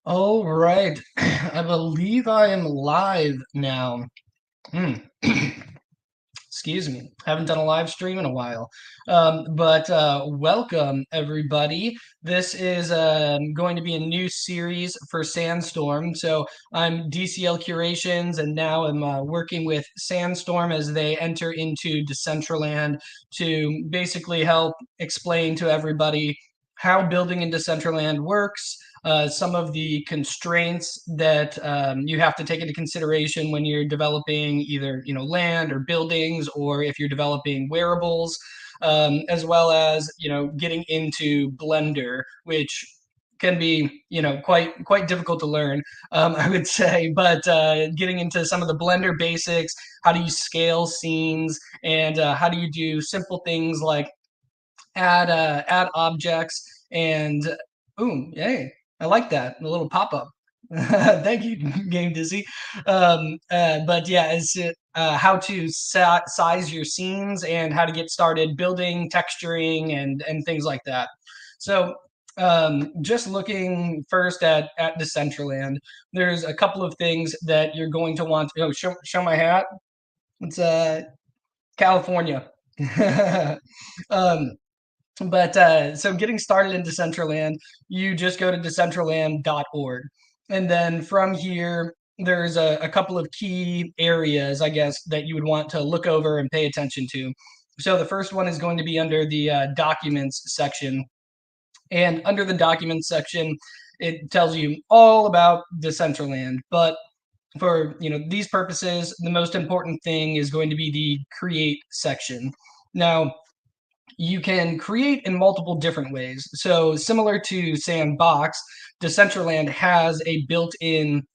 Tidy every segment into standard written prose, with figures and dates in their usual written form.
All right. I believe I am live now. Hmm. Excuse me. Haven't done a live stream in a while. But welcome, everybody. This is going to be a new series for Sandstorm. So I'm DCL Curations, and now I'm working with Sandstorm as they enter into Decentraland to basically help explain to everybody how building in Decentraland works, some of the constraints that you have to take into consideration when you're developing either land or buildings, or if you're developing wearables, as well as getting into Blender, which can be quite difficult to learn, I would say. But getting into some of the Blender basics, how do you scale scenes, and how do you do simple things like add objects and boom, yay. I like that. A little pop-up. Thank you, Game Dizzy. But yeah, it's how to size your scenes and how to get started building, texturing, and things like that. So just looking first at Decentraland, there's a couple of things that you're going to want to show my hat. It's California. um, but so getting started in Decentraland, you just go to decentraland.org. And then from here, there's a couple of key areas, I guess, that you would want to look over and pay attention to. So the first one is going to be under the documents section. And under the documents section, it tells you all about Decentraland. But for these purposes, the most important thing is going to be the create section. Now, you can create in multiple different ways. So similar to Sandbox, Decentraland has a built-in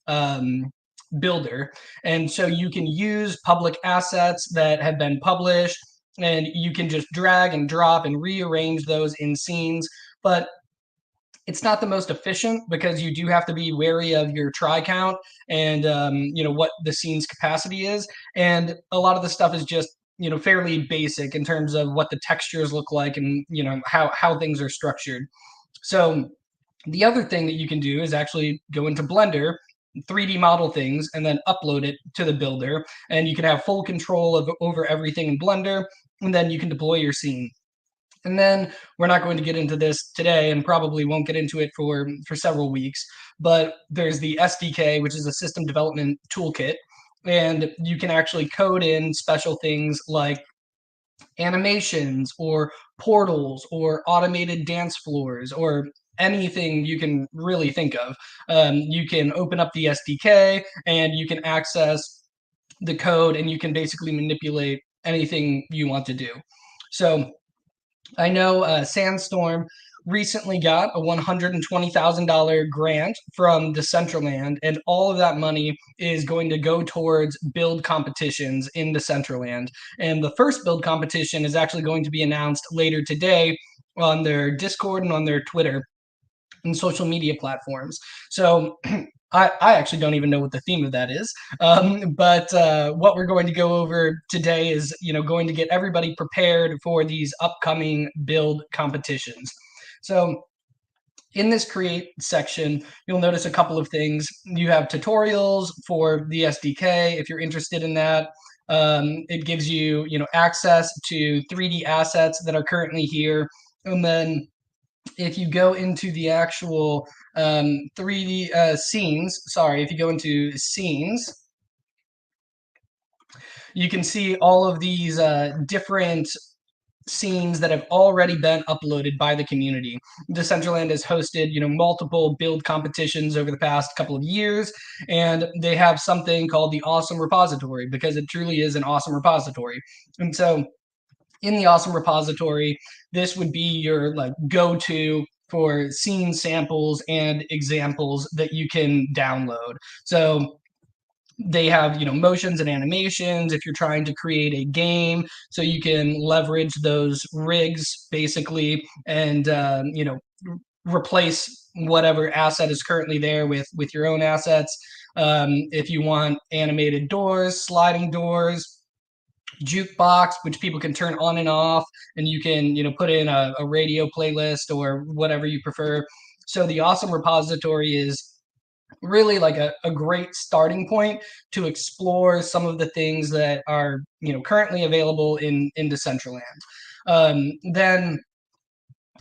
builder. And so you can use public assets that have been published, and you can just drag and drop and rearrange those in scenes. But it's not the most efficient because you do have to be wary of your try count and what the scene's capacity is. And a lot of the stuff is just fairly basic in terms of what the textures look like and how things are structured. So the other thing that you can do is actually go into Blender, 3D model things, and then upload it to the builder, and you can have full control over everything in Blender, and then you can deploy your scene. And then we're not going to get into this today, and probably won't get into it for several weeks. But there's the SDK, which is a system development toolkit, and you can actually code in special things like animations or portals or automated dance floors or anything you can really think of. You can open up the SDK and you can access the code, and you can basically manipulate anything you want to do. So I know Sandstorm recently got a $120,000 grant from Decentraland, and all of that money is going to go towards build competitions in Decentraland. And the first build competition is actually going to be announced later today on their Discord and on their Twitter and social media platforms. So I actually don't even know what the theme of that is. But what we're going to go over today is, going to get everybody prepared for these upcoming build competitions. So in this create section, you'll notice a couple of things. You have tutorials for the SDK if you're interested in that. It gives you, access to 3D assets that are currently here. And then if you go into the actual 3D scenes, sorry, if you go into scenes, you can see all of these different scenes that have already been uploaded by the community. Decentraland has hosted, multiple build competitions over the past couple of years, and they have something called the Awesome Repository because it truly is an awesome repository. And so in the Awesome Repository, this would be your go-to for scene samples and examples that you can download. So they have motions and animations if you're trying to create a game, so you can leverage those rigs basically and replace whatever asset is currently there with your own assets. If you want animated doors, sliding doors, jukebox, which people can turn on and off, and you can put in a radio playlist or whatever you prefer. So the Awesome Repository is really like a great starting point to explore some of the things that are currently available in Decentraland. Then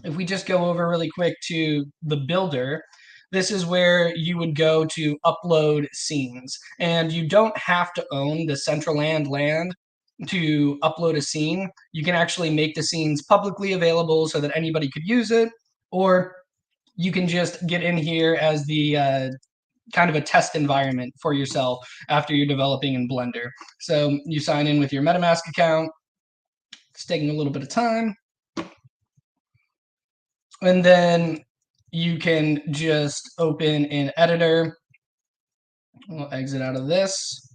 if we just go over really quick to the builder, this is where you would go to upload scenes. And you don't have to own the Decentraland land to upload a scene. You can actually make the scenes publicly available so that anybody could use it, or you can just get in here as the kind of a test environment for yourself after you're developing in Blender. So you sign in with your MetaMask account. It's taking a little bit of time. And then you can just open an editor. We'll exit out of this.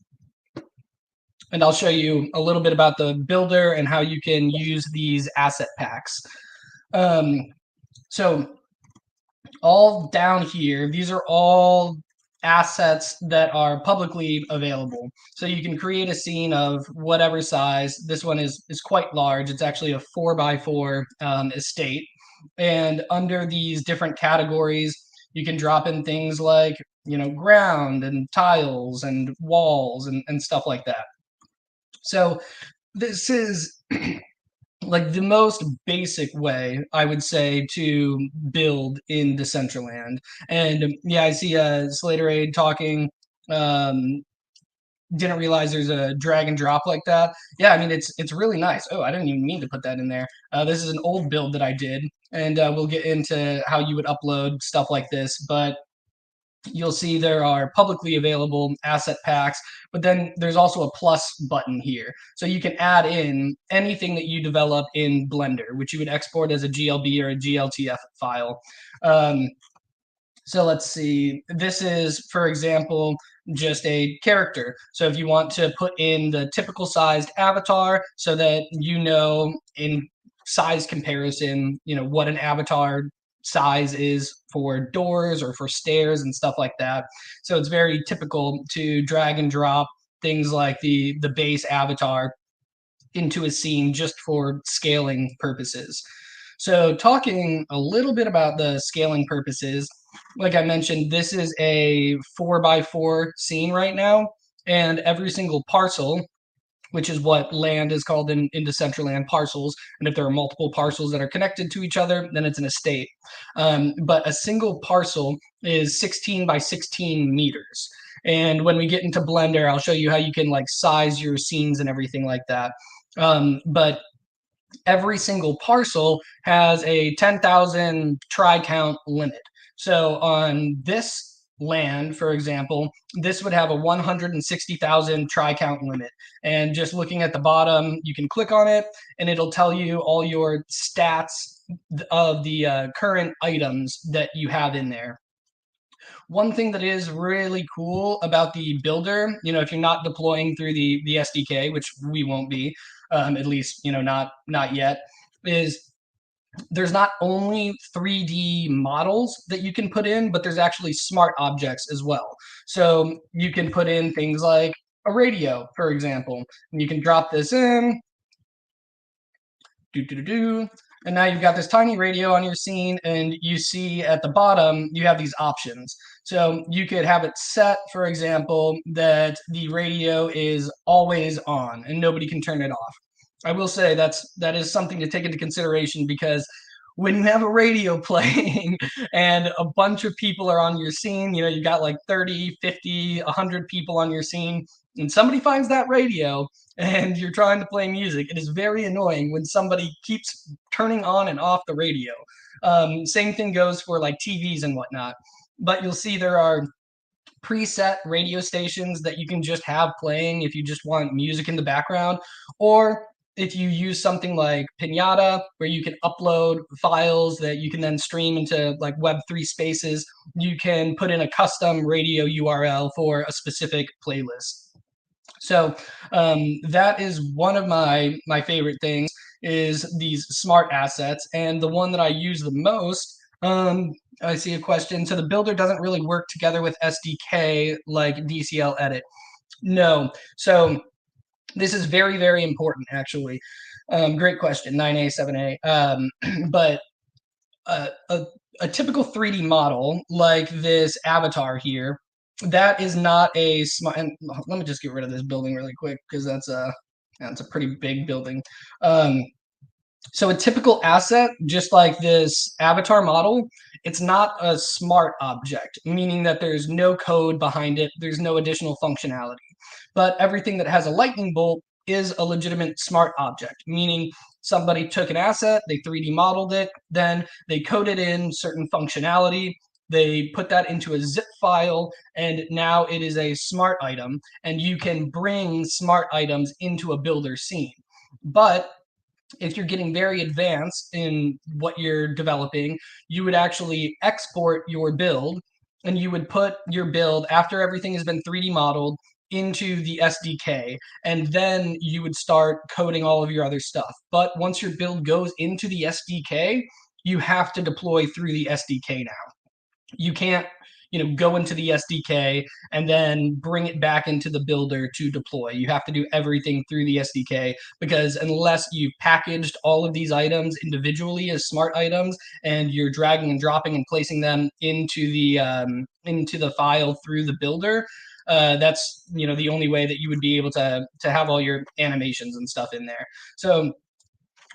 And I'll show you a little bit about the builder and how you can use these asset packs. So all down here, these are all assets that are publicly available. So you can create a scene of whatever size. This one is quite large. It's actually a 4x4 estate. And under these different categories, you can drop in things like, ground and tiles and walls and stuff like that. So this is like the most basic way, I would say, to build in Decentraland. And yeah, I see Slaterade talking. Didn't realize there's a drag and drop like that. Yeah, I mean it's really nice. Oh, I didn't even mean to put that in there. This is an old build that I did, and we'll get into how you would upload stuff like this. But you'll see there are publicly available asset packs, but then there's also a plus button here. So you can add in anything that you develop in Blender, which you would export as a GLB or a GLTF file. So let's see, this is, for example, just a character. So if you want to put in the typical sized avatar so that in size comparison, what an avatar size is for doors or for stairs and stuff like that. So it's very typical to drag and drop things like the base avatar into a scene just for scaling purposes. So talking a little bit about the scaling purposes, like I mentioned, this is a 4x4 scene right now, and every single parcel, which is what land is called in Decentraland, parcels. And if there are multiple parcels that are connected to each other, then it's an estate. But a single parcel is 16 by 16 meters. And when we get into Blender, I'll show you how you can like size your scenes and everything like that. But every single parcel has a 10,000 try count limit. So on this land, for example, this would have a 160,000 try count limit. And just looking at the bottom, you can click on it and it'll tell you all your stats of the current items that you have in there. One thing that is really cool about the builder, if you're not deploying through the SDK, which we won't be, at least not yet, is there's not only 3D models that you can put in, but there's actually smart objects as well. So you can put in things like a radio, for example, and you can drop this in. And now you've got this tiny radio on your scene, and you see at the bottom, you have these options. So you could have it set, for example, that the radio is always on and nobody can turn it off. I will say that is something to take into consideration, because when you have a radio playing and a bunch of people are on your scene, you got like 30, 50, 100 people on your scene, and somebody finds that radio and you're trying to play music, it is very annoying when somebody keeps turning on and off the radio. Same thing goes for like TVs and whatnot. But you'll see there are preset radio stations that you can just have playing if you just want music in the background, or if you use something like Pinata, where you can upload files that you can then stream into like Web3 spaces, you can put in a custom radio URL for a specific playlist. So that is one of my favorite things, is these smart assets. And the one that I use the most, I see a question. So the builder doesn't really work together with SDK like DCL edit. No. So this is very, very important, actually. Great question, 9A, 7A. But a typical 3D model like this avatar here that is not a smart. And let me just get rid of this building really quick because that's a pretty big building. Um, so a typical asset, just like this avatar model, it's not a smart object, meaning that there's no code behind it, there's no additional functionality. But everything that has a lightning bolt is a legitimate smart object, meaning somebody took an asset, they 3D modeled it, then they coded in certain functionality, they put that into a zip file, and now it is a smart item, and you can bring smart items into a builder scene. But if you're getting very advanced in what you're developing, you would actually export your build, and you would put your build after everything has been 3D modeled into the SDK, and then you would start coding all of your other stuff. But once your build goes into the SDK, you have to deploy through the SDK now. You can't, go into the SDK and then bring it back into the builder to deploy. You have to do everything through the SDK, because unless you've packaged all of these items individually as smart items and you're dragging and dropping and placing them into the file through the builder, that's the only way that you would be able to have all your animations and stuff in there. So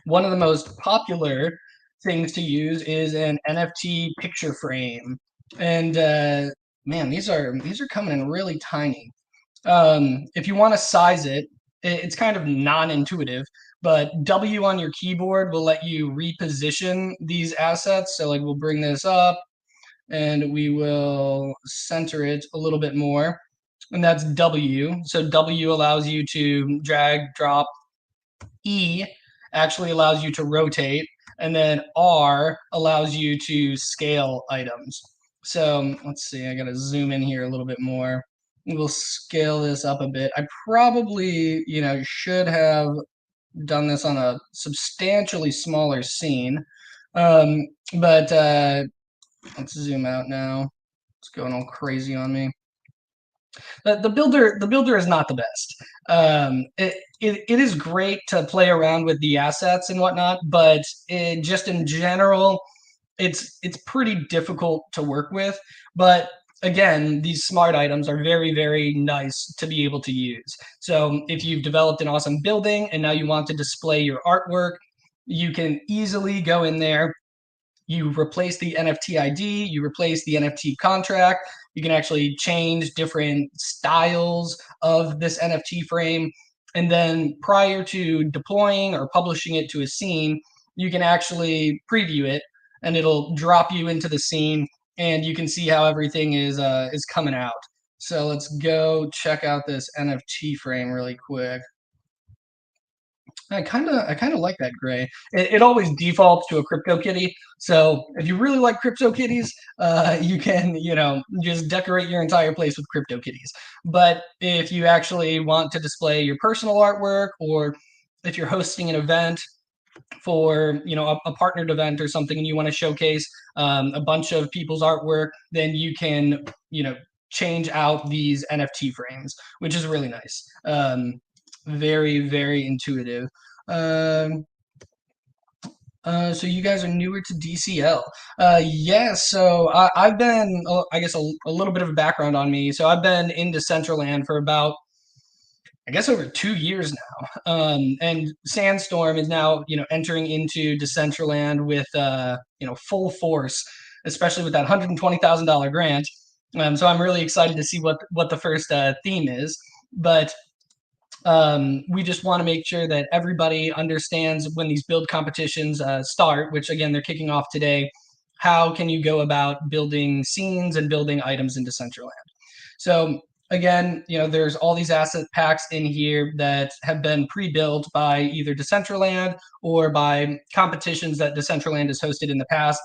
one of the most popular things to use is an NFT picture frame. And man, these are coming in really tiny. If you want to size it, it's kind of non-intuitive, but W on your keyboard will let you reposition these assets. So like we'll bring this up and we will center it a little bit more. And that's W. So W allows you to drag, drop. E actually allows you to rotate, and then R allows you to scale items. So let's see, I gotta zoom in here a little bit more. We'll scale this up a bit. I probably, should have done this on a substantially smaller scene. But let's zoom out now. It's going all crazy on me. The builder is not the best. It is great to play around with the assets and whatnot, but just in general, it's pretty difficult to work with. But again, these smart items are very, very nice to be able to use. So if you've developed an awesome building and now you want to display your artwork, you can easily go in there. You replace the NFT ID, you replace the NFT contract. You can actually change different styles of this NFT frame. And then prior to deploying or publishing it to a scene, you can actually preview it and it'll drop you into the scene and you can see how everything is coming out. So let's go check out this NFT frame really quick. I kind of like that gray. It always defaults to a crypto kitty. So if you really like crypto kitties, you can just decorate your entire place with crypto kitties. But if you actually want to display your personal artwork, or if you're hosting an event for a partnered event or something, and you want to showcase a bunch of people's artwork, then you can change out these NFT frames, which is really nice. Very, very intuitive. Um, so you guys are newer to DCL. Yeah, so I've been, I guess, a little bit of a background on me. So I've been in Decentraland for about, I guess, over 2 years now. And Sandstorm is now, entering into Decentraland with, full force, especially with that $120,000 grant. So I'm really excited to see what the first theme is. But we just want to make sure that everybody understands when these build competitions start, which again, they're kicking off today. How can you go about building scenes and building items in Decentraland? So again, there's all these asset packs in here that have been pre-built by either Decentraland or by competitions that Decentraland has hosted in the past.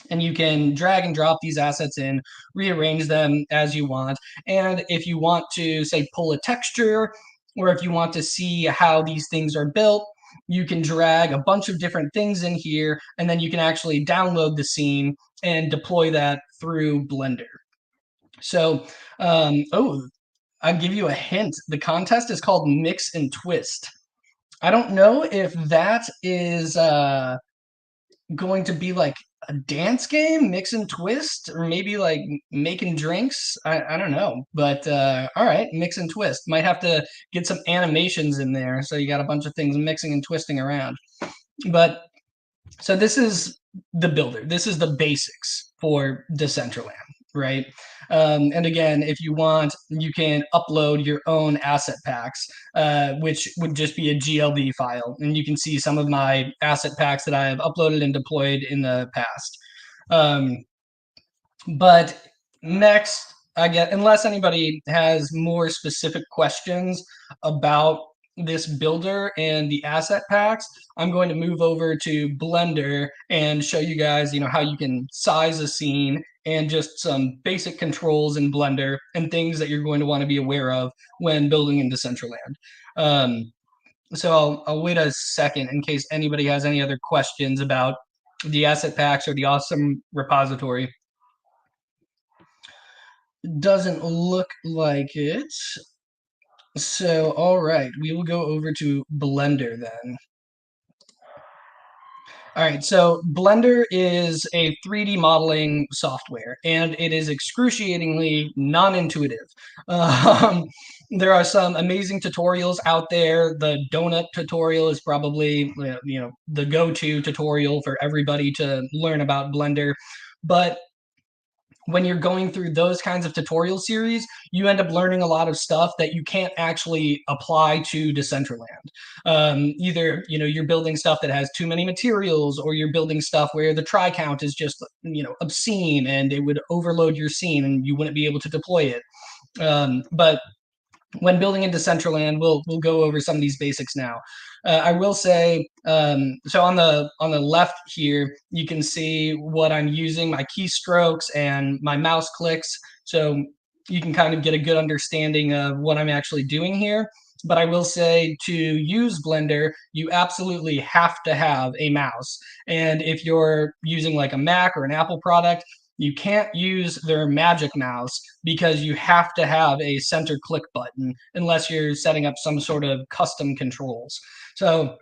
And you can drag and drop these assets in, rearrange them as you want. And if you want to, say, pull a texture, or if you want to see how these things are built, you can drag a bunch of different things in here, and then you can actually download the scene and deploy that through Blender. So, oh, I'll give you a hint. The contest is called Mix and Twist. I don't know if that is going to be like a dance game, mix and twist, or maybe like making drinks. I don't know, but all right, mix and twist. Might have to get some animations in there, so you got a bunch of things mixing and twisting around. But so this is the builder. This is the basics for Decentraland, right? And again, if you want, you can upload your own asset packs, which would just be a GLD file. And you can see some of my asset packs that I have uploaded and deployed in the past. Um, but next, I get, unless anybody has more specific questions about this builder and the asset packs, I'm going to move over to Blender and show you guys, how you can size a scene and just some basic controls in Blender and things that you're going to want to be aware of when building in Decentraland. So I'll wait a second in case anybody has any other questions about the asset packs or the awesome repository. Doesn't look like it. So, all right, we will go over to Blender then. All right, so Blender is a 3D modeling software, and it is excruciatingly non-intuitive. Um, there are some amazing tutorials out there. The donut tutorial is probably, the go-to tutorial for everybody to learn about Blender. But when you're going through those kinds of tutorial series, you end up learning a lot of stuff that you can't actually apply to Decentraland. Either you're building stuff that has too many materials, or you're building stuff where the try count is just obscene and it would overload your scene and you wouldn't be able to deploy it. But when building in Decentraland, we'll go over some of these basics now. I will say, so on the left here, you can see what I'm using, my keystrokes and my mouse clicks. So you can kind of get a good understanding of what I'm actually doing here. But I will say, to use Blender, you absolutely have to have a mouse. And if you're using like a Mac or an Apple product, you can't use their Magic Mouse because you have to have a center click button unless you're setting up some sort of custom controls. So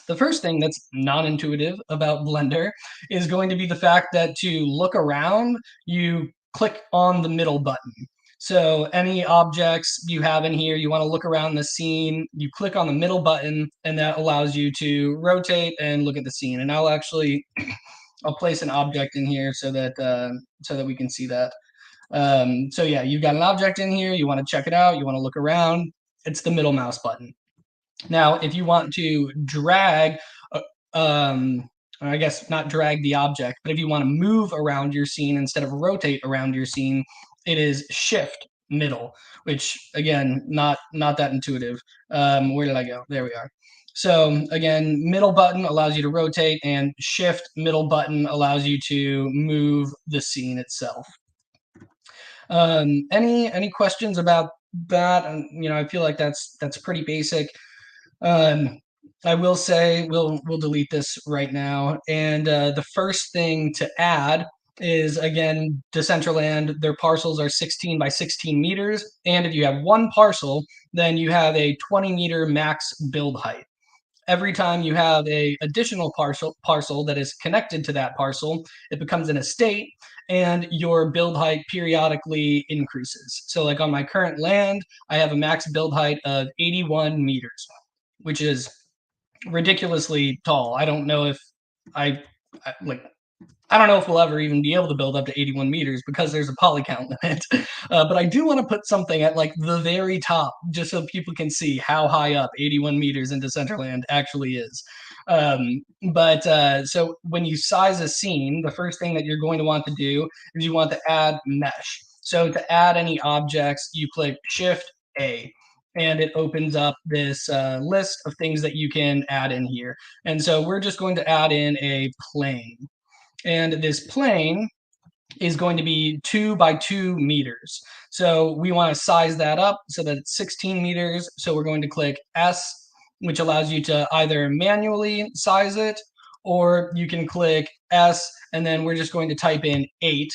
the first thing that's non-intuitive about Blender is going to be the fact that to look around, you click on the middle button. So any objects you have in here, you want to look around the scene, you click on the middle button, and that allows you to rotate and look at the scene. And I'll place an object in here so that we can see that. So yeah, you've got an object in here, you want to check it out, you want to look around, it's the middle mouse button. Now, if you want to drag, I guess not drag the object, but if you want to move around your scene instead of rotate around your scene, it is shift middle, which again, not that intuitive. Where did I go? There we are. So again, middle button allows you to rotate, and shift middle button allows you to move the scene itself. Any questions about that? I feel like that's pretty basic. I will say we'll delete this right now. And the first thing to add is, again, Decentraland, their parcels are 16 by 16 meters. And if you have one parcel, then you have a 20-meter max build height. Every time you have a additional parcel that is connected to that parcel, it becomes an estate, and your build height periodically increases. So like on my current land, I have a max build height of 81 meters, which is ridiculously tall. I don't know if I like I don't know if we'll ever even be able to build up to 81 meters because there's a poly count limit. But I do want to put something at like the very top just so people can see how high up 81 meters into Decentraland actually is. So when you size a scene, the first thing that you're going to want to do is you want to add mesh. So to add any objects, you click Shift A, and it opens up this list of things that you can add in here. And so we're just going to add in a plane. And this plane is going to be 2 by 2 meters. So we want to size that up so that it's 16 meters. So we're going to click S, which allows you to either manually size it, or you can click S, and then we're just going to type in 8.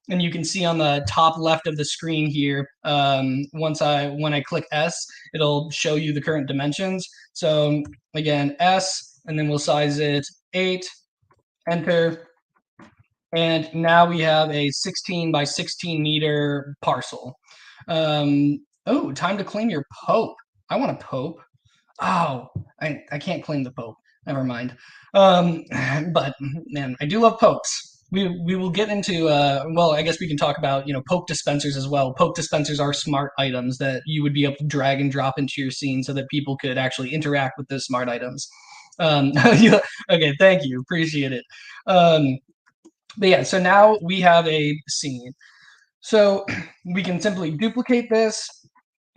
And you can see on the top left of the screen here, when I click S, it'll show you the current dimensions. So again, S, and then we'll size it 8. enter, and now we have a 16 by 16 meter parcel. Oh, time to claim your Pope. I want a Pope. Oh, I can't claim the Pope. Never mind. But man, I do love popes. We will get into well, I guess we can talk about pope dispensers as well. Pope dispensers are smart items that you would be able to drag and drop into your scene so that people could actually interact with those smart items. Okay, thank you, appreciate it. But yeah, so now we have a scene. So we can simply duplicate this,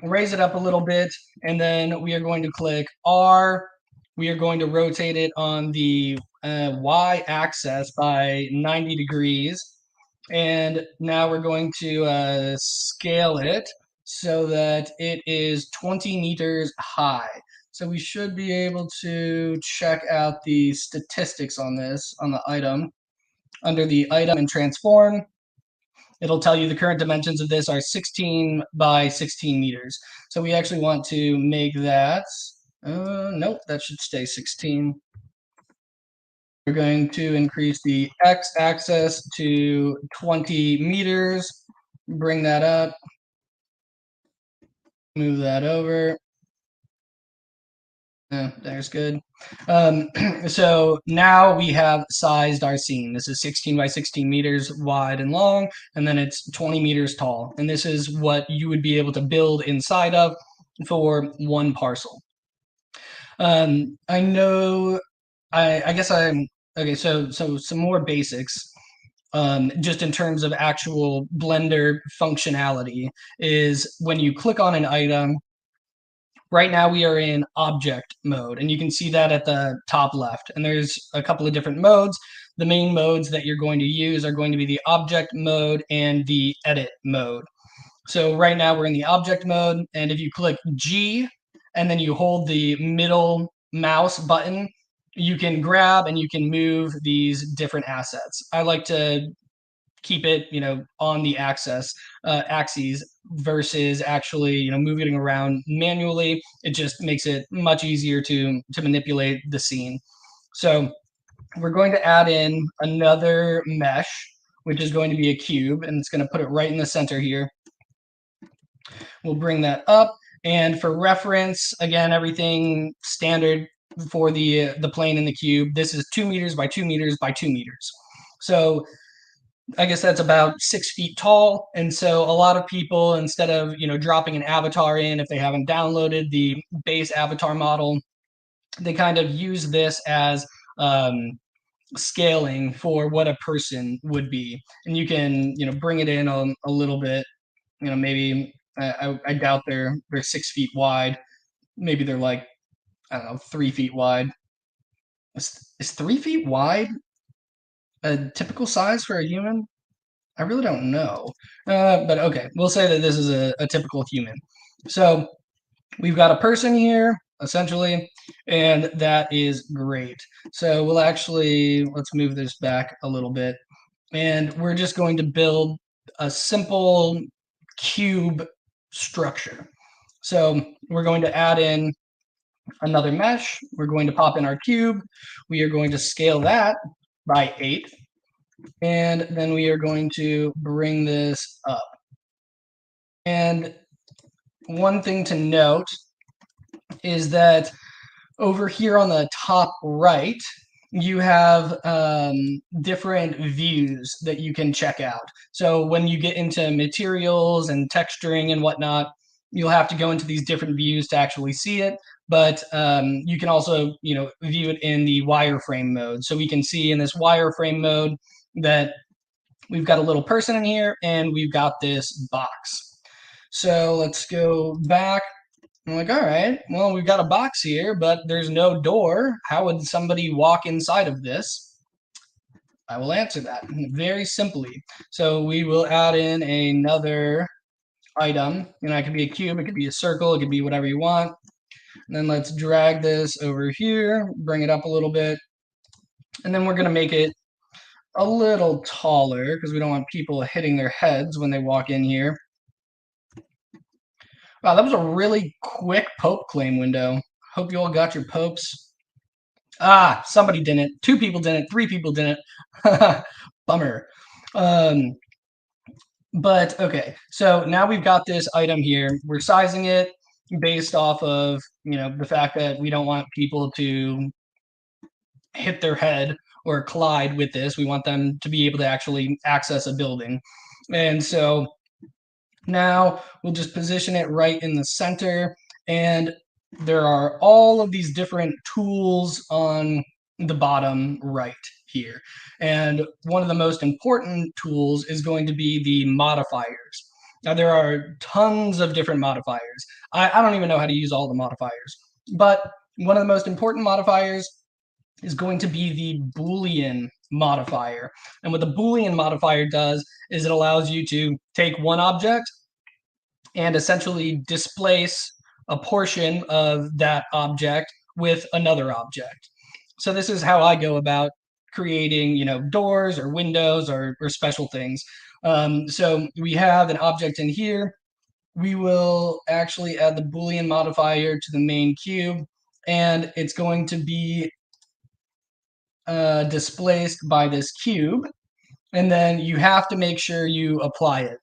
raise it up a little bit, and then we are going to click R. We are going to rotate it on the Y axis by 90 degrees. And now we're going to scale it so that it is 20 meters high. So we should be able to check out the statistics on this, on the item. Under the item and transform, it'll tell you the current dimensions of this are 16 by 16 meters. So we actually want to make that, nope, that should stay 16. We're going to increase the x-axis to 20 meters, bring that up, move that over. There's good. So now we have sized our scene. This is 16 by 16 meters wide and long, and then it's 20 meters tall. And this is what you would be able to build inside of for one parcel. I know, I guess I'm, okay, so some more basics. Just in terms of actual Blender functionality is when you click on an item. Right now we are in object mode, and you can see that at the top left. And there's a couple of different modes. The main modes that you're going to use are going to be the object mode and the edit mode. So right now we're in the object mode, and if you click G and then you hold the middle mouse button, you can grab and you can move these different assets. I like to keep it on the axis versus actually moving around manually. It just makes it much easier to manipulate the scene. So we're going to add in another mesh, which is going to be a cube, and it's going to put it right in the center here. We'll bring that up, and for reference, again, everything standard for the plane in the cube. This is 2 meters by 2 meters by 2 meters. So I guess that's about 6 feet tall. And so a lot of people, instead of, dropping an avatar in, if they haven't downloaded the base avatar model, they kind of use this as scaling for what a person would be. And you can, bring it in a little bit, maybe, I doubt they're 6 feet wide. Maybe they're like, I don't know, 3 feet wide. Is 3 feet wide a typical size for a human? I really don't know. But okay, we'll say that this is a typical human. So we've got a person here, essentially, and that is great. So we'll actually, let's move this back a little bit. And we're just going to build a simple cube structure. So we're going to add in another mesh. We're going to pop in our cube. We are going to scale that by 8. And then we are going to bring this up. And one thing to note is that over here on the top right, you have different views that you can check out. So when you get into materials and texturing and whatnot, you'll have to go into these different views to actually see it. But you can also, view it in the wireframe mode. So we can see in this wireframe mode that we've got a little person in here and we've got this box. So let's go back. I'm like, all right, well, we've got a box here, but there's no door. How would somebody walk inside of this? I will answer that very simply. So we will add in another item. It could be a cube, it could be a circle, it could be whatever you want. And then let's drag this over here, bring it up a little bit. And then we're going to make it a little taller because we don't want people hitting their heads when they walk in here. Wow, that was a really quick Pope claim window. Hope you all got your Popes. Ah, somebody didn't. Two people didn't. Three people didn't. Bummer. Um, but okay, so now we've got this item here. We're sizing it based off of, the fact that we don't want people to hit their head or collide with this. We want them to be able to actually access a building. And so now we'll just position it right in the center. And there are all of these different tools on the bottom right here. And one of the most important tools is going to be the modifiers. Now, there are tons of different modifiers. I don't even know how to use all the modifiers, but one of the most important modifiers is going to be the Boolean modifier. And what the Boolean modifier does is it allows you to take one object and essentially displace a portion of that object with another object. So this is how I go about creating, doors or windows or special things. So we have an object in here. We will actually add the Boolean modifier to the main cube, and it's going to be displaced by this cube. And then you have to make sure you apply it.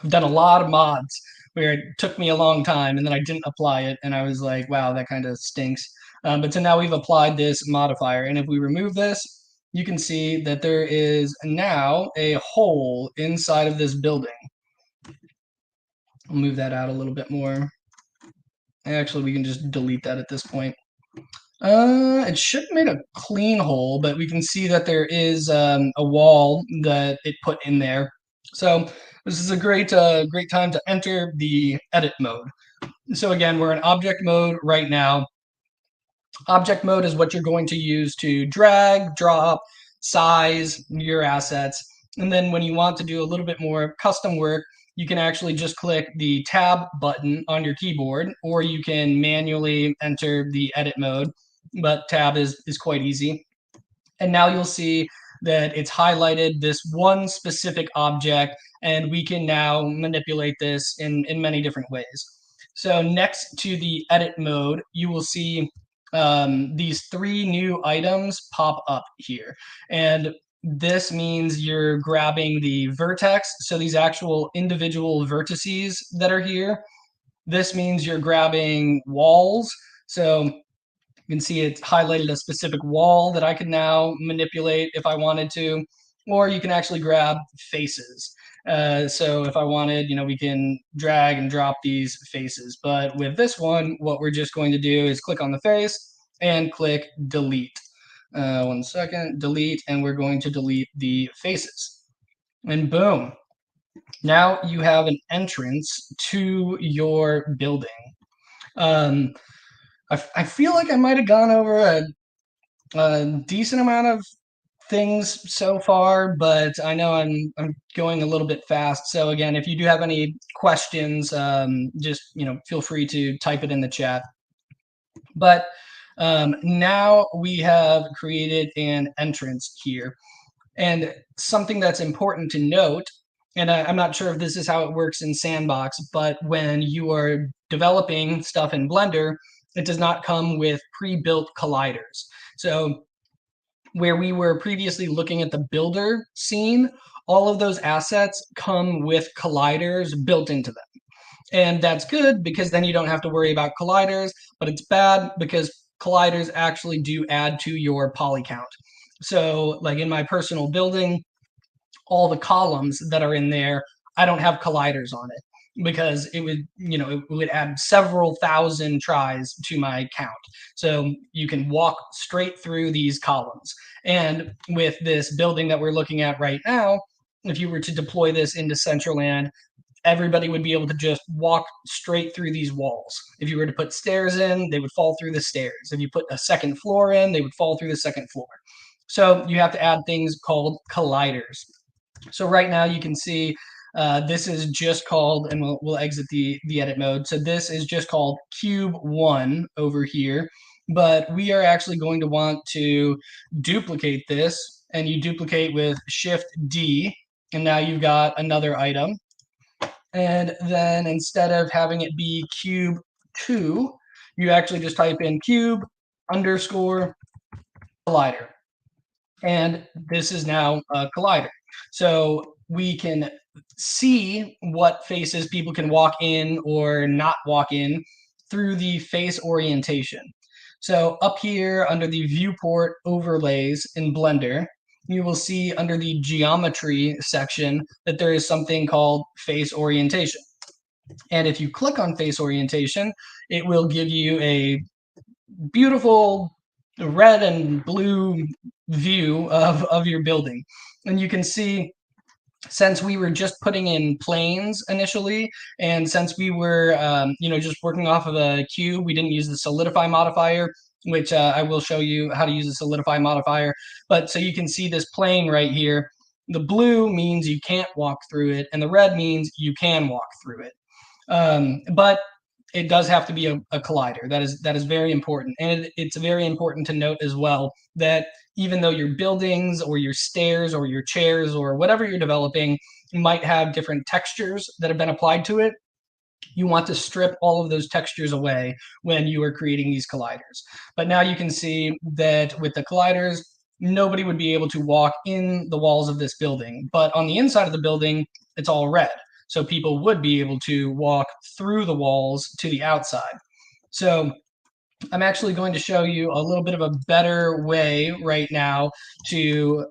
I've done a lot of mods where it took me a long time and then I didn't apply it and I was like, wow, that kind of stinks. But so now we've applied this modifier, and if we remove this, you can see that there is now a hole inside of this building. I'll move that out a little bit more. Actually, we can just delete that at this point. It should have made a clean hole, but we can see that there is a wall that it put in there. So this is a great time to enter the edit mode. So again, we're in object mode right now. Object mode is what you're going to use to drag, drop, size your assets. And then when you want to do a little bit more custom work, you can actually just click the tab button on your keyboard, or you can manually enter the edit mode, but tab is quite easy. And now you'll see that it's highlighted this one specific object, and we can now manipulate this in many different ways. So next to the edit mode, you will see these three new items pop up here. And this means you're grabbing the vertex, so these actual individual vertices that are here. This means you're grabbing walls. So you can see it's highlighted a specific wall that I can now manipulate if I wanted to, or you can actually grab faces. So if I wanted, we can drag and drop these faces. But with this one, what we're just going to do is click on the face and click delete. One second, delete, and we're going to delete the faces. And boom, now you have an entrance to your building. I feel like I might have gone over a decent amount of things so far, but I know I'm going a little bit fast. So again, if you do have any questions, just feel free to type it in the chat. But now we have created an entrance here, and something that's important to note. And I'm not sure if this is how it works in Sandbox, but when you are developing stuff in Blender, it does not come with pre-built colliders. So where we were previously looking at the builder scene, all of those assets come with colliders built into them. And that's good because then you don't have to worry about colliders, but it's bad because colliders actually do add to your poly count. So like in my personal building, all the columns that are in there, I don't have colliders on it because it would add several thousand tries to my count. So you can walk straight through these columns. And with this building that we're looking at right now, if you were to deploy this into Decentraland, everybody would be able to just walk straight through these walls. If you were to put stairs in, they would fall through the stairs. If you put a second floor in, they would fall through the second floor. So you have to add things called colliders. So right now you can see this is just called, and we'll exit the edit mode. So this is just called cube 1 over here, but we are actually going to want to duplicate this, and you duplicate with Shift D, and now you've got another item. And then instead of having it be cube 2, you actually just type in cube underscore collider. And this is now a collider. So we can see what faces people can walk in or not walk in through the face orientation. So up here under the viewport overlays in Blender, you will see under the geometry section that there is something called face orientation. And if you click on face orientation, it will give you a beautiful red and blue view of your building. And you can see, since we were just putting in planes initially, and since we were just working off of a cube, we didn't use the solidify modifier, which I will show you how to use the solidify modifier. But so you can see this plane right here. The blue means you can't walk through it, and the red means you can walk through it. But it does have to be a collider. That is very important, and it's very important to note as well that even though your buildings or your stairs or your chairs or whatever you're developing might have different textures that have been applied to it, you want to strip all of those textures away when you are creating these colliders. But now you can see that with the colliders, nobody would be able to walk in the walls of this building. But on the inside of the building, it's all red. So people would be able to walk through the walls to the outside. So I'm actually going to show you a little bit of a better way right now to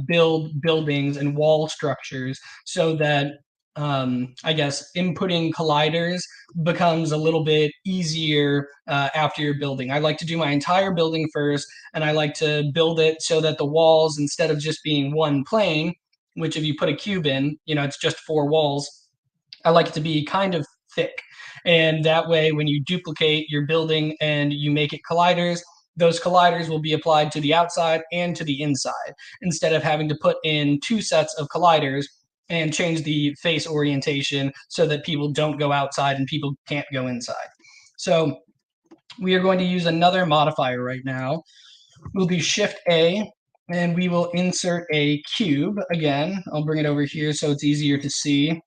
build buildings and wall structures so that I guess inputting colliders becomes a little bit easier after you're building. I like to do my entire building first, and I like to build it so that the walls, instead of just being one plane, which if you put a cube in, it's just four walls, I like it to be kind of thick. And that way, when you duplicate your building and you make it colliders, those colliders will be applied to the outside and to the inside, instead of having to put in two sets of colliders and change the face orientation so that people don't go outside and people can't go inside. So we are going to use another modifier right now. We'll do Shift A, and we will insert a cube. Again, I'll bring it over here so it's easier to see.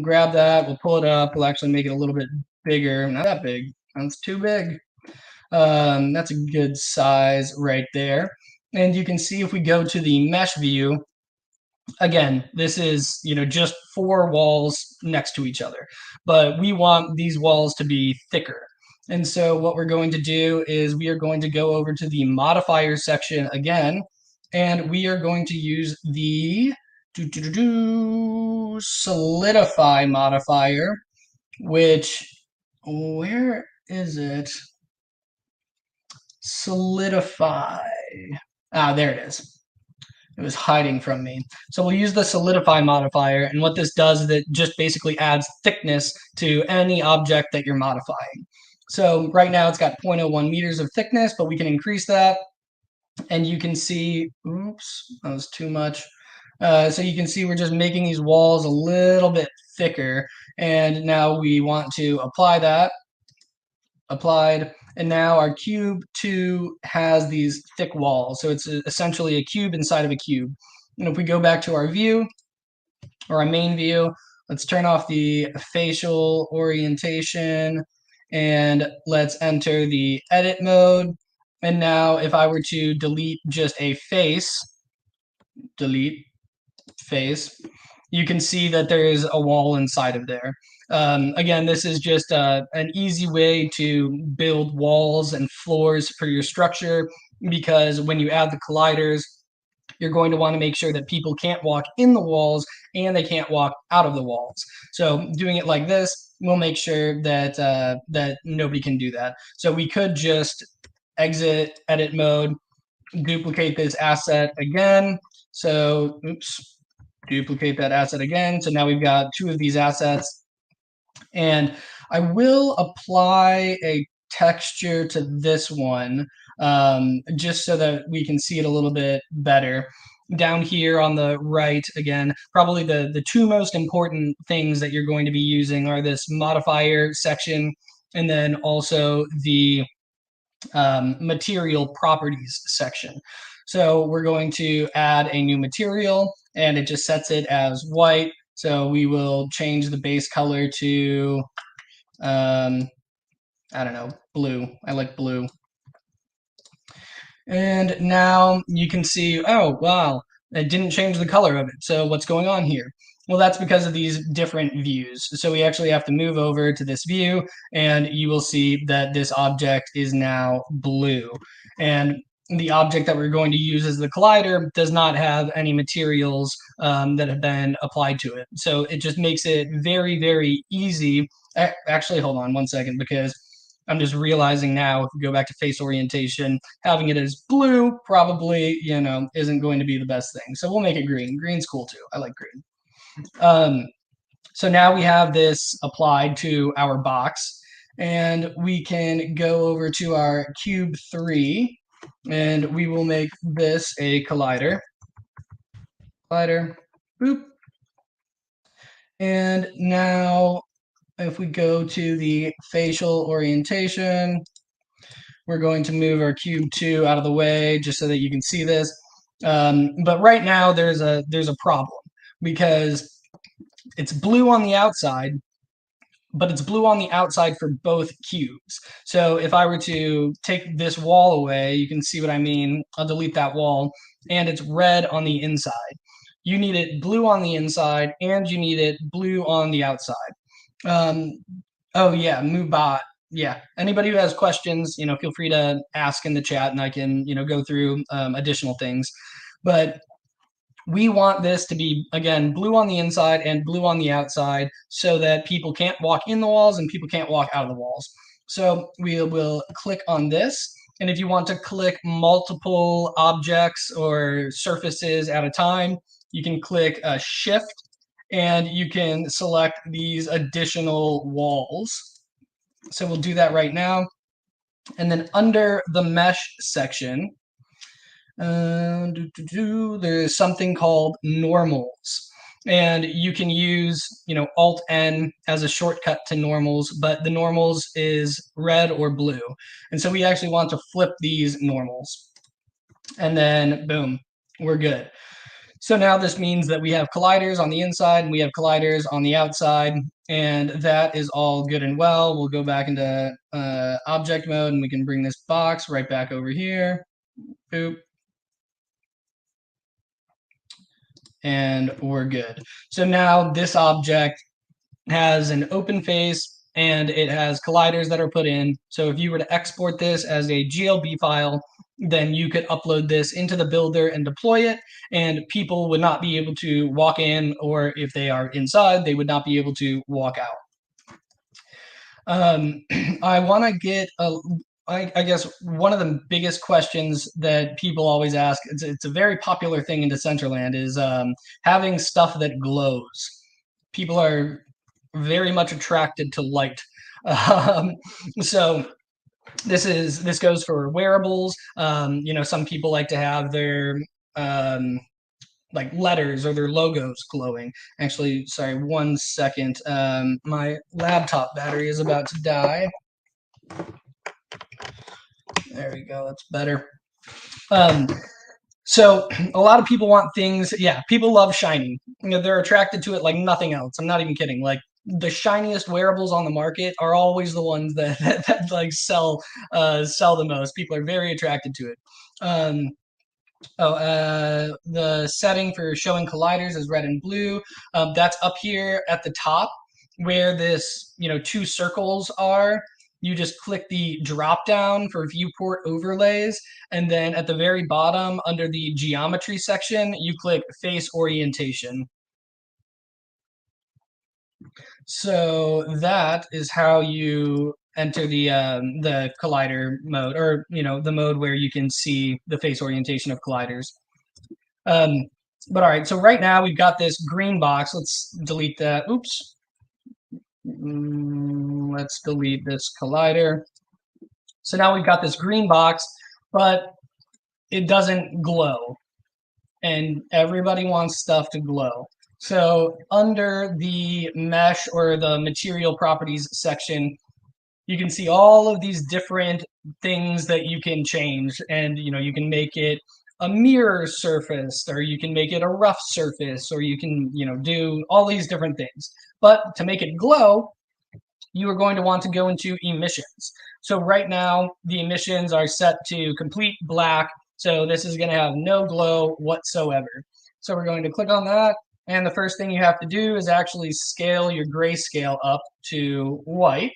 Grab that, we'll pull it up, we'll actually make it a little bit bigger. Not that big, that's too big. That's a good size right there. And you can see if we go to the mesh view, again, this is just four walls next to each other, but we want these walls to be thicker. And so what we're going to do is we are going to go over to the modifier section again, and we are going to use the solidify modifier, which, where is it? Solidify. There it is. It was hiding from me. So we'll use the solidify modifier, and what this does is it just basically adds thickness to any object that you're modifying. So right now it's got 0.01 meters of thickness, but we can increase that, and you can see, oops, that was too much. So you can see we're just making these walls a little bit thicker, and now we want to apply that. Applied, and now our cube 2 has these thick walls, so it's essentially a cube inside of a cube. And if we go back to our view, or our main view, let's turn off the facial orientation, and let's enter the edit mode. And now if I were to delete just a face, delete face, you can see that there is a wall inside of there. Again, this is just an easy way to build walls and floors for your structure, because when you add the colliders, you're going to want to make sure that people can't walk in the walls and they can't walk out of the walls. So doing it like this will make sure that that nobody can do that. So we could just exit edit mode, duplicate this asset again. So, oops, duplicate that asset again. So now we've got two of these assets. And I will apply a texture to this one, just so that we can see it a little bit better. Down here on the right, again, probably the two most important things that you're going to be using are this modifier section, and then also the material properties section. So we're going to add a new material, and it just sets it as white. So we will change the base color to, I don't know, blue. I like blue. And now you can see, oh, wow, it didn't change the color of it. So what's going on here? Well, that's because of these different views. So we actually have to move over to this view, and you will see that this object is now blue. And the object that we're going to use as the collider does not have any materials that have been applied to it. So it just makes it very, very easy. Actually, hold on one second, because I'm just realizing now, if we go back to face orientation, having it as blue probably, isn't going to be the best thing. So we'll make it green. Green's cool too. I like green. Um, so now we have this applied to our box, and we can go over to our cube 3, and we will make this a collider. Collider, boop. And now if we go to the facial orientation, we're going to move our cube 2 out of the way just so that you can see this. But right now there's a problem, because it's blue on the outside, but it's blue on the outside for both cubes. So if I were to take this wall away, you can see what I mean. I'll delete that wall, and it's red on the inside. You need it blue on the inside, and you need it blue on the outside. Um, oh yeah, Mubot. Yeah. Anybody who has questions, feel free to ask in the chat, and I can, go through additional things. But we want this to be, again, blue on the inside and blue on the outside, so that people can't walk in the walls and people can't walk out of the walls. So we will click on this. And if you want to click multiple objects or surfaces at a time, you can click Shift, and you can select these additional walls. So we'll do that right now. And then under the mesh section, there's something called normals. And you can use, Alt N as a shortcut to normals, but the normals is red or blue. And so we actually want to flip these normals. And then boom, we're good. So now this means that we have colliders on the inside and we have colliders on the outside, and that is all good and well. We'll go back into object mode, and we can bring this box right back over here. Boop. And we're good. So now this object has an open face, and it has colliders that are put in. So if you were to export this as a GLB file, then you could upload this into the builder and deploy it, and people would not be able to walk in, or if they are inside, they would not be able to walk out. I want to get I guess one of the biggest questions that people always ask, it's a very popular thing in Decentraland, is having stuff that glows. People are very much attracted to light. So this goes for wearables. Some people like to have their like letters or their logos glowing. Actually, sorry, 1 second. My laptop battery is about to die. There we go. That's better. So a lot of people want things. Yeah, people love shiny. They're attracted to it like nothing else. I'm not even kidding. Like, the shiniest wearables on the market are always the ones that like sell the most. People are very attracted to it. The setting for showing colliders is red and blue. That's up here at the top, where this, 2 circles are. You just click the drop down for viewport overlays, and then at the very bottom under the geometry section, you click face orientation. So that is how you enter the collider mode, or the mode where you can see the face orientation of colliders. But all right, so right now we've got this green box. Let's delete that. Oops. Let's delete this collider. So now we've got this green box, but it doesn't glow, and everybody wants stuff to glow. So under the mesh or the material properties section, you can see all of these different things that you can change, and you can make it a mirror surface, or you can make it a rough surface, or you can do all these different things. But to make it glow, you are going to want to go into emissions. So right now, the emissions are set to complete black. So this is going to have no glow whatsoever. So we're going to click on that. And the first thing you have to do is actually scale your grayscale up to white.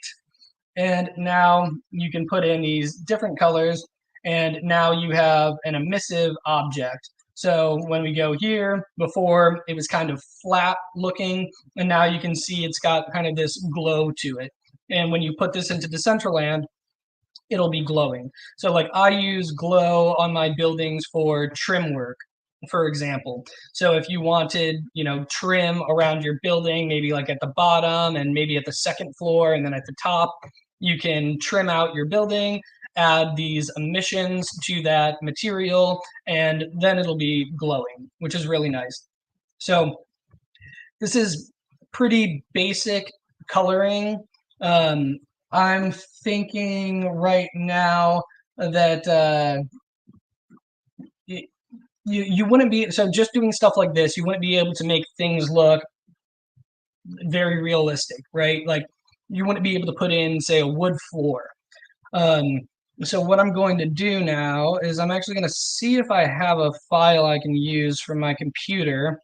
And now you can put in these different colors. And now you have an emissive object. So when we go here, before it was kind of flat looking, and now you can see it's got kind of this glow to it. And when you put this into Decentraland, it'll be glowing. So like I use glow on my buildings for trim work, for example. So if you wanted, trim around your building, maybe like at the bottom and maybe at the second floor and then at the top, you can trim out your building, add these emissions to that material, and then it'll be glowing, which is really nice. So this is pretty basic coloring. I'm thinking right now that you wouldn't be, so just doing stuff like this, you wouldn't be able to make things look very realistic, right? Like you wouldn't be able to put in, say, a wood floor. So what I'm going to do now is I'm actually going to see if I have a file I can use from my computer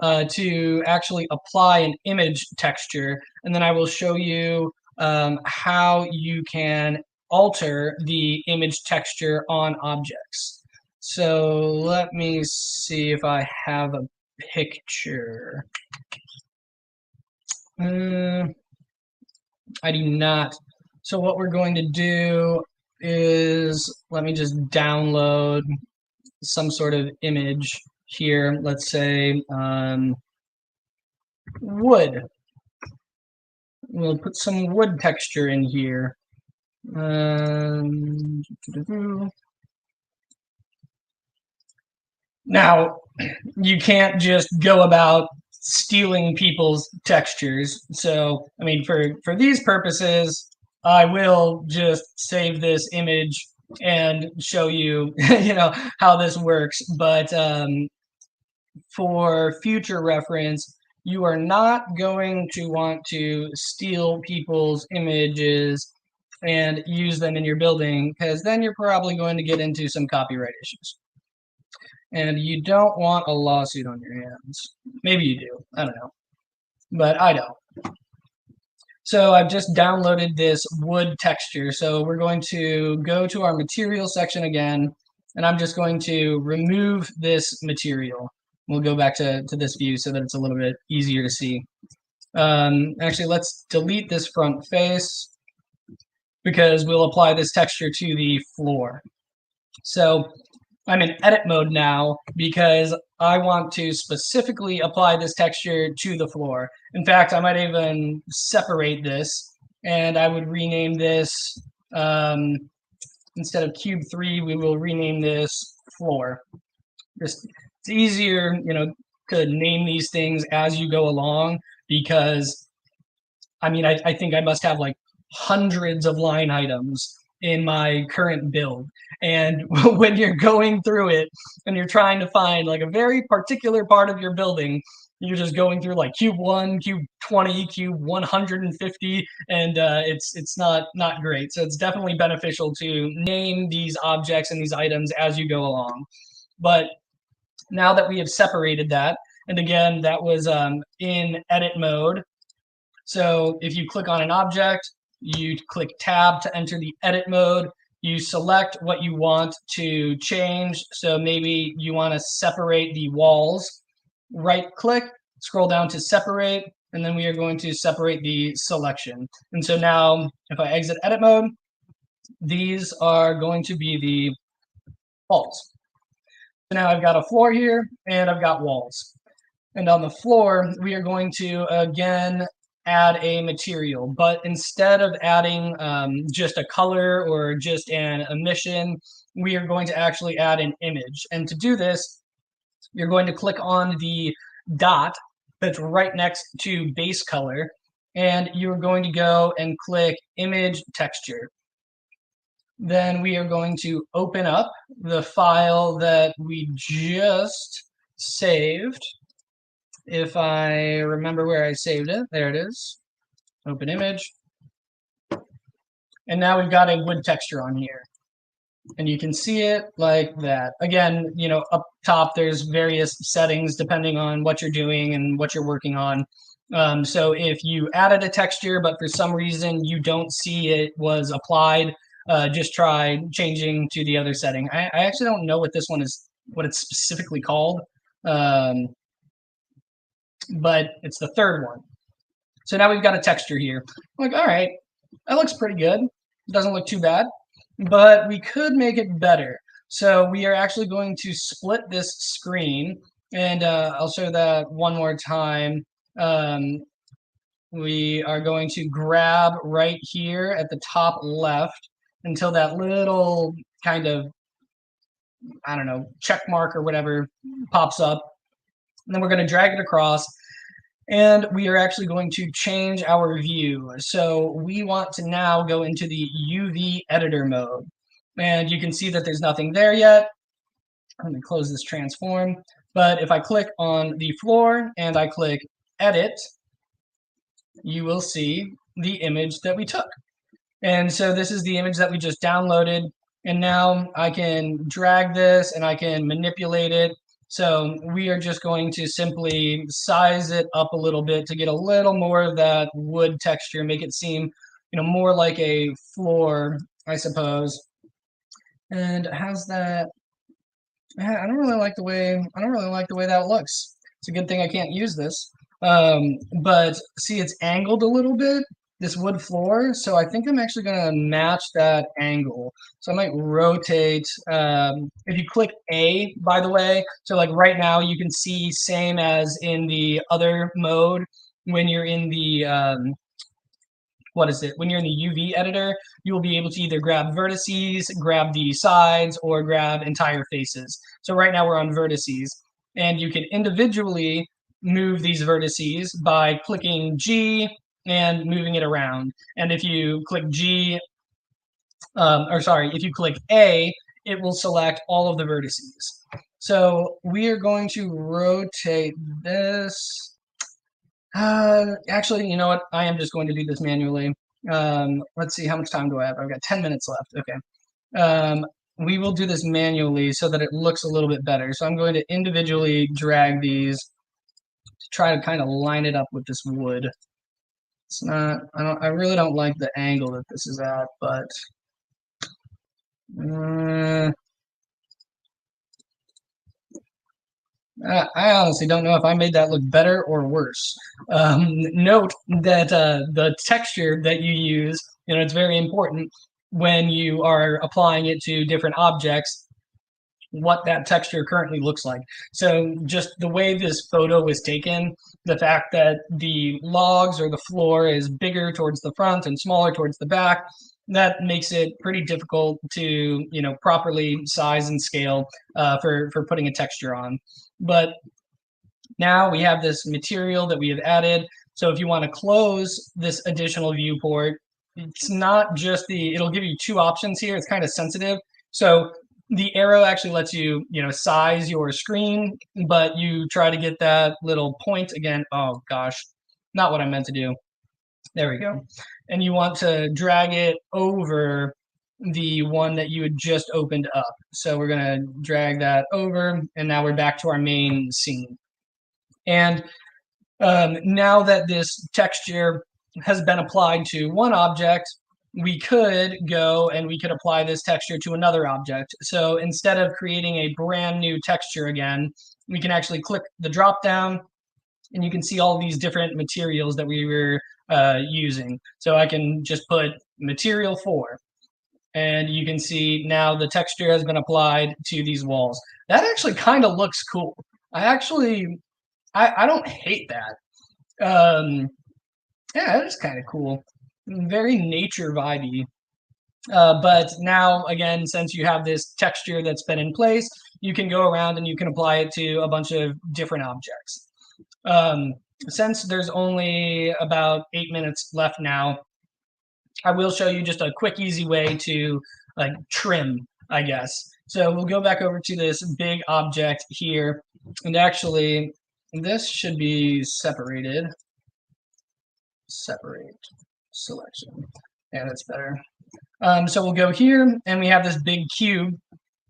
to actually apply an image texture, and then I will show you how you can alter the image texture on objects. So let me see if I have a picture. I do not. So what we're going to do is, let me just download some sort of image here. Let's say wood. We'll put some wood texture in here. Now, you can't just go about stealing people's textures. So, I mean, for these purposes, I will just save this image and show you, how this works. But for future reference, you are not going to want to steal people's images and use them in your building, because then you're probably going to get into some copyright issues. And you don't want a lawsuit on your hands. Maybe you do. I don't know. But I don't. So I've just downloaded this wood texture. So we're going to go to our material section again, and I'm just going to remove this material. We'll go back to this view so that it's a little bit easier to see. Actually, let's delete this front face because we'll apply this texture to the floor. So I'm in edit mode now because I want to specifically apply this texture to the floor. In fact, I might even separate this, and I would rename this, instead of cube 3, we will rename this floor. Just, it's easier, to name these things as you go along, because I mean, I think I must have like hundreds of line items in my current build. And when you're going through it and you're trying to find like a very particular part of your building, you're just going through like cube 1, cube 20, cube 150, and it's not great. So it's definitely beneficial to name these objects and these items as you go along. But now that we have separated that, and again, that was in edit mode. So if you click on an object, you click tab to enter the edit mode. You select what you want to change. So maybe you want to separate the walls. Right click, scroll down to separate, and then we are going to separate the selection. And so now if I exit edit mode, these are going to be the walls. So now I've got a floor here and I've got walls. And on the floor, we are going to, again, add a material, but instead of adding just a color or just an emission, we are going to actually add an image. And to do this, you're going to click on the dot that's right next to base color, and you're going to go and click image texture. Then we are going to open up the file that we just saved. If I remember where I saved it, there it is. open image. And now we've got a wood texture on here. And you can see it like that. Again, you know, up top, there's various settings depending on what you're doing and what you're working on. So if you added a texture, but for some reason you don't see it was applied, just try changing to the other setting. I actually don't know what this one is, what it's specifically called, but it's the third one. So now we've got a texture here. I'm like, all right, that looks pretty good. It doesn't look too bad, but we could make it better. So we are actually going to split this screen, and I'll show that one more time. We are going to grab right here at the top left until that little kind of, I don't know, check mark or whatever pops up. And then we're going to drag it across. And we are actually going to change our view. So we want to now go into the UV editor mode. And you can see that there's nothing there yet. Let me close this transform. But if I click on the floor and I click edit, you will see the image that we took. And so this is the image that we just downloaded. And now I can drag this and I can manipulate it. So we are just going to simply size it up a little bit to get a little more of that wood texture, make it seem, you know, more like a floor, I suppose. And how's that? I don't really like the way that looks. It's a good thing I can't use this. But see, it's angled a little bit, this wood floor. So I think I'm actually going to match that angle. So I might rotate. If you click A, by the way, so like right now you can see same as in the other mode when you're in the, when you're in the UV editor, you will be able to either grab vertices, grab the sides, or grab entire faces. So right now we're on vertices, and you can individually move these vertices by clicking G and moving it around. And if you click G, if you click A, it will select all of the vertices. So we are going to rotate this. Actually, you know what? I am just going to do this manually. Let's see, how much time do I have? I've got 10 minutes left. Okay. We will do this manually so that it looks a little bit better. So I'm going to individually drag these to try to kind of line it up with this wood. It's not, I really don't like the angle that this is at, but I honestly don't know if I made that look better or worse. Note that the texture that you use, you know, it's very important when you are applying it to different objects, what that texture currently looks like. So just the way this photo was taken, the fact that the logs or the floor is bigger towards the front and smaller towards the back, that makes it pretty difficult to, you know, properly size and scale for putting a texture on. But now we have this material that we have added. So if you want to close this additional viewport, it's not just it'll give you two options here. It's kind of sensitive. So the arrow actually lets you, you know, size your screen, but you try to get that little point again. Oh gosh, not what I meant to do. There we go. And you want to drag it over the one that you had just opened up. So we're going to drag that over, and now we're back to our main scene. And now that this texture has been applied to one object, we could go and we could apply this texture to another object. So instead of creating a brand new texture again, we can actually click the drop down, and you can see all these different materials that we were using. So I can just put material 4. And you can see now the texture has been applied to these walls. That actually kind of looks cool. I don't hate that. Yeah, that is kind of cool. Very nature vibey. But now, again, since you have this texture that's been in place, you can go around and you can apply it to a bunch of different objects. Since there's only about 8 minutes left now, I will show you just a quick, easy way to like trim, I guess. So we'll go back over to this big object here, and actually this should be separated. separate selection. Yeah, that's better. So we'll go here, and we have this big cube.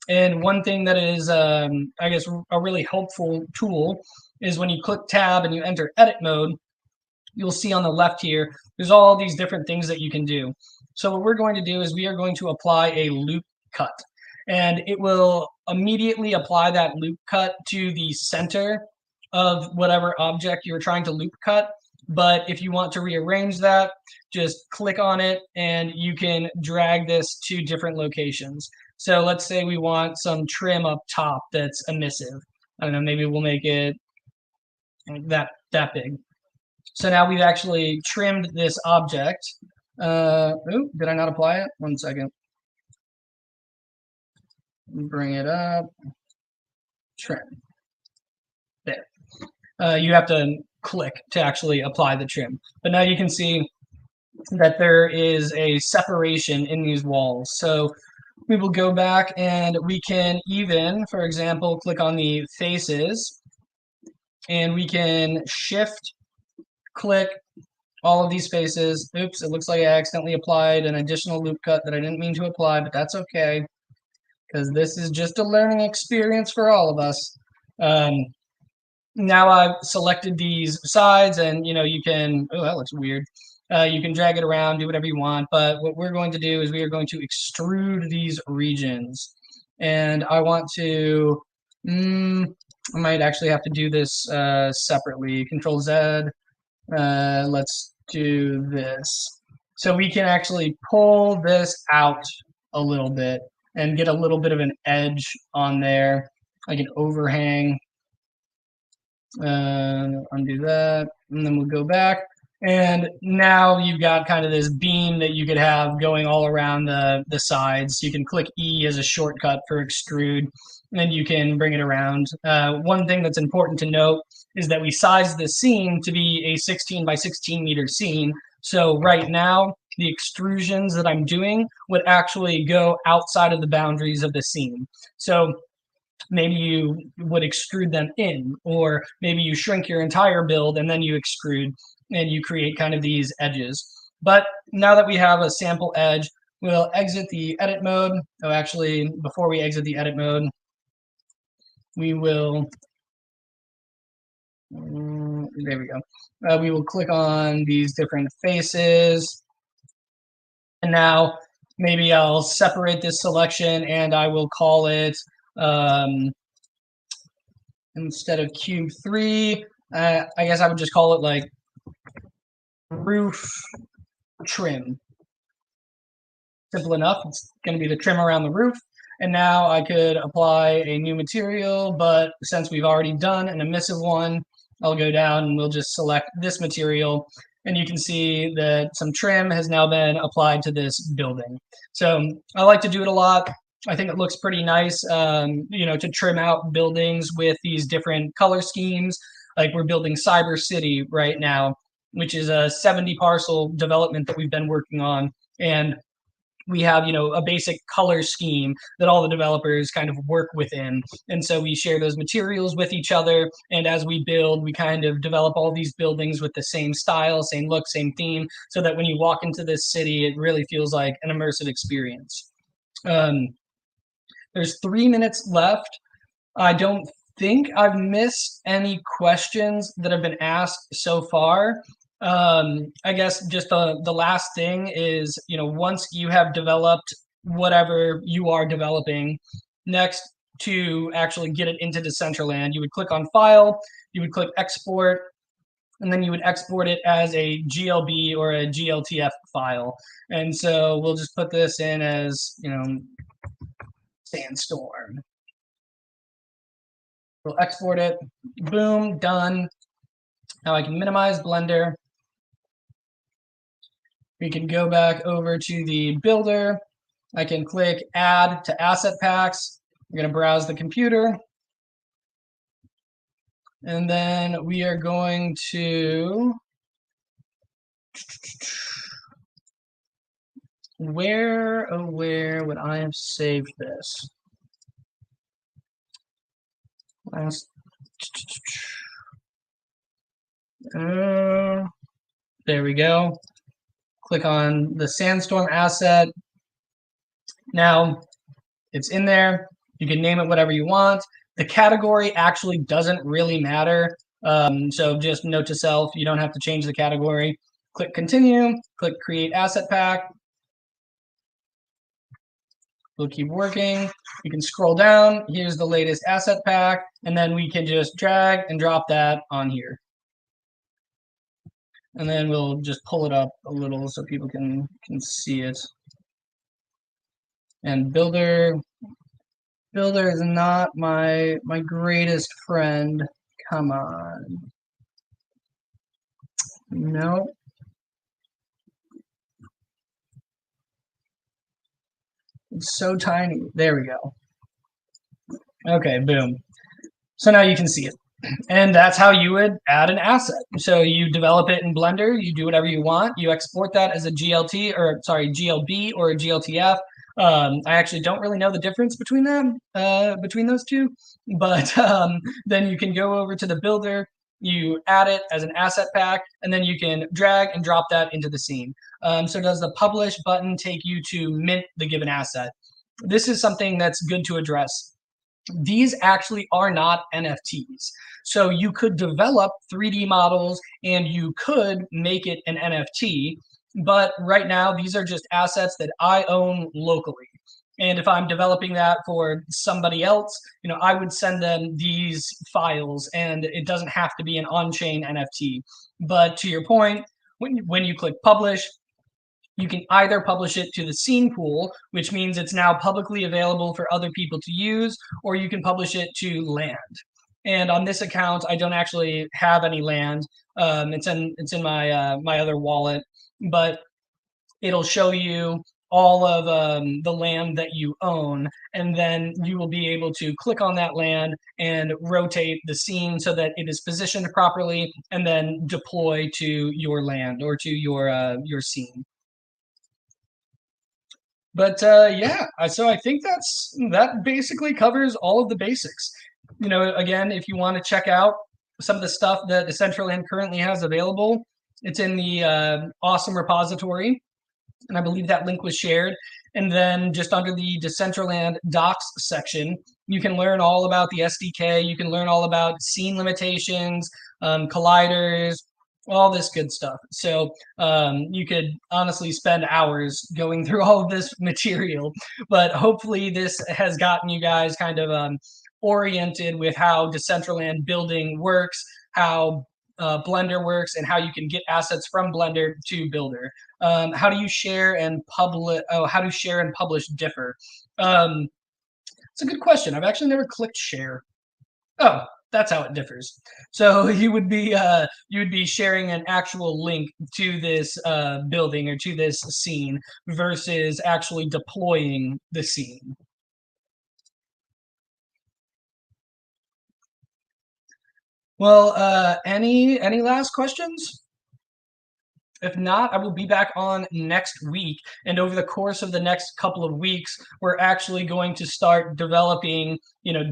And one thing that is, I guess, a really helpful tool is when you click tab and you enter edit mode, you'll see on the left here, there's all these different things that you can do. So what we're going to do is we are going to apply a loop cut. And it will immediately apply that loop cut to the center of whatever object you're trying to loop cut. But if you want to rearrange that, just click on it and you can drag this to different locations. So let's say we want some trim up top that's emissive. I don't know, maybe we'll make it that big. So now we've actually trimmed this object. Did I not apply it? 1 second. Bring it up. Trim. There. You have to click to actually apply the trim. But now you can see that there is a separation in these walls. So we will go back and we can even, for example, click on the faces and we can shift click all of these faces. Oops, it looks like I accidentally applied an additional loop cut that I didn't mean to apply, but that's okay because this is just a learning experience for all of us. Now I've selected these sides and you can, oh, that looks weird. You can drag it around, do whatever you want, but what we're going to do is we are going to extrude these regions. And I want to, I might actually have to do this separately. Control Z, let's do this. So we can actually pull this out a little bit and get a little bit of an edge on there, like an overhang. Undo that, and then we'll go back. And now you've got kind of this beam that you could have going all around the sides. You can click E as a shortcut for extrude, and you can bring it around. One thing that's important to note is that we sized this scene to be a 16 by 16 meter scene. So right now, the extrusions that I'm doing would actually go outside of the boundaries of the scene. So maybe you would extrude them in, or maybe you shrink your entire build and then you extrude and you create kind of these edges. But now that we have a sample edge, we'll exit the edit mode. Oh, actually, before we exit the edit mode, we will, there we go. We will click on these different faces. And now maybe I'll separate this selection and I will call it, instead of cube 3, I guess I would just call it like roof trim. Simple enough. It's going to be the trim around the roof. And now I could apply a new material, but since we've already done an emissive one, I'll go down and we'll just select this material. And you can see that some trim has now been applied to this building. So I like to do it a lot. I think it looks pretty nice, to trim out buildings with these different color schemes. Like we're building Cyber City right now, which is a 70 parcel development that we've been working on. And we have, a basic color scheme that all the developers kind of work within. And so we share those materials with each other. And as we build, we kind of develop all these buildings with the same style, same look, same theme, so that when you walk into this city, it really feels like an immersive experience. There's 3 minutes left. I don't think I've missed any questions that have been asked so far. I guess just the last thing is, once you have developed whatever you are developing, next to actually get it into Decentraland, you would click on File, you would click Export, and then you would export it as a GLB or a GLTF file. And so we'll just put this in as, Sandstorm. We'll export it. Boom, done. Now I can minimize Blender. We can go back over to the builder. I can click Add to Asset Packs. We're going to browse the computer. And then we are going to... Where would I have saved this? There we go. Click on the Sandstorm asset. Now it's in there. You can name it whatever you want. The category actually doesn't really matter. So just note to self, you don't have to change the category. Click continue, click create asset pack. We'll keep working. You can scroll down. Here's the latest asset pack, and then we can just drag and drop that on here. And then we'll just pull it up a little so people can see it. And Builder is not my greatest friend. Come on. No. It's so tiny. There we go. Okay, boom. So now you can see it. And that's how you would add an asset. So you develop it in Blender, you do whatever you want, you export that as a GLB or a GLTF. I actually don't really know the difference between them, between those two, but then you can go over to the builder, you add it as an asset pack, and then you can drag and drop that into the scene. So does the publish button take you to mint the given asset? This is something that's good to address. These actually are not NFTs. So you could develop 3D models and you could make it an NFT, but right now these are just assets that I own locally. And if I'm developing that for somebody else, I would send them these files, and it doesn't have to be an on-chain NFT. But to your point, when you click publish, you can either publish it to the scene pool, which means it's now publicly available for other people to use, or you can publish it to land. And on this account, I don't actually have any land. It's in my my other wallet, but it'll show you all of the land that you own, and then you will be able to click on that land and rotate the scene so that it is positioned properly, and then deploy to your land or to your scene. But yeah, so I think that basically covers all of the basics. Again, if you want to check out some of the stuff that Decentraland currently has available, it's in the awesome repository, and I believe that link was shared. And then just under the Decentraland docs section, you can learn all about the SDK. You can learn all about scene limitations, colliders, all this good stuff. So you could honestly spend hours going through all of this material, but hopefully this has gotten you guys kind of oriented with how Decentraland building works, how Blender works, and how you can get assets from Blender to Builder. How do you share and publish? Oh, how do share and publish differ? It's a good question. I've actually never clicked share. Oh, that's how it differs. So you would be sharing an actual link to this building or to this scene versus actually deploying the scene. Well, any last questions? If not, I will be back on next week. And over the course of the next couple of weeks, we're actually going to start developing,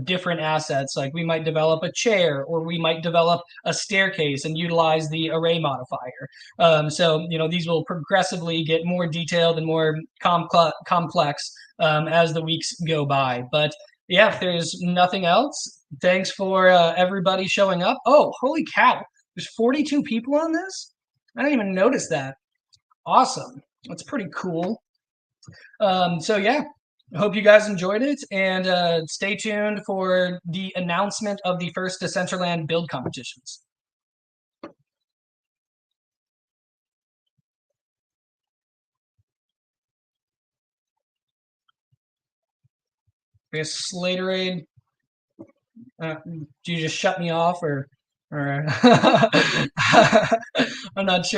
different assets. Like we might develop a chair, or we might develop a staircase and utilize the array modifier. So, these will progressively get more detailed and more complex as the weeks go by. But yeah, if there's nothing else, thanks for everybody showing up. Oh, holy cow. There's 42 people on this? I didn't even notice that. Awesome. That's pretty cool. So yeah, I hope you guys enjoyed it, and stay tuned for the announcement of the first Decentraland build competitions. I guess Slaterade, do you just shut me off, or I'm not sure.